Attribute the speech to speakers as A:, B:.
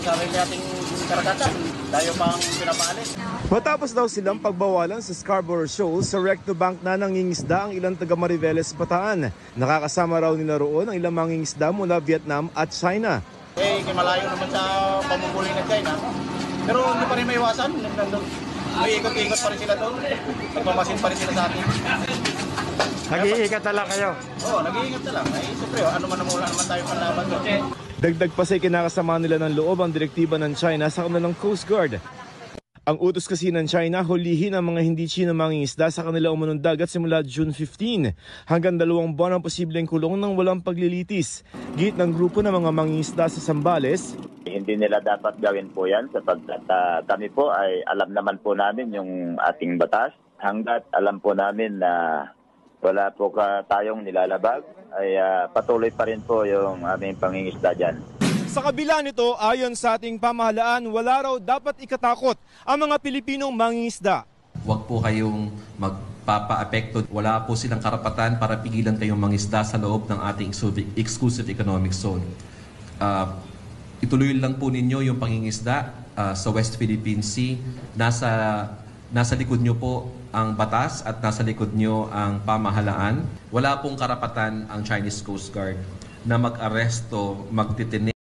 A: sarili nating karagatan. Tayo pang pinapaalis.
B: Matapos daw silang pagbawalan sa Scarborough Shoal, sa Recto Bank na nangingisda ang ilang taga Mariveles Bataan. Nakakasama raw nila roon ang ilang mangingisda mula Vietnam at China.
A: Malayo naman sa pamumuling ng China. Pero hindi pa rin maiwasan. May ikot-ikot pa rin sila doon. Nagmamasin pa rin sila sa atin.
C: Nag-iingat na lang kayo?
A: Oo, nag-iingat na lang. Siyempre, ano man wala naman tayo panlaban doon.
B: Dagdag pa sa kinakasama nila ng loob ang direktiba ng China sa kanilang Coast Guard. Ang utos kasi ng China, hulihin ang mga hindi China mangingisda sa kanila umunong dagat simula June 15. Hanggang 2 buwan ang posibleng kulong ng walang paglilitis. Git ng grupo ng mga mangingisda sa Zambales,
D: hindi nila dapat gawin po yan sapagkat kami po ay alam naman po namin yung ating batas. Hanggat alam po namin na wala po tayong nilalabag, ay patuloy pa rin po yung aming pangingisda dyan.
B: Sa kabila nito, ayon sa ating pamahalaan, wala raw dapat ikatakot ang mga Pilipinong mangingisda.
E: Huwag po kayong magpapa-apekto. Wala po silang karapatan para pigilan kayong mangisda sa loob ng ating exclusive economic zone. Ituloy lang po ninyo yung pangingisda sa West Philippine Sea. Nasa likod nyo po ang batas at nasa likod nyo ang pamahalaan. Wala pong karapatan ang Chinese Coast Guard na mag-aresto, magtitinig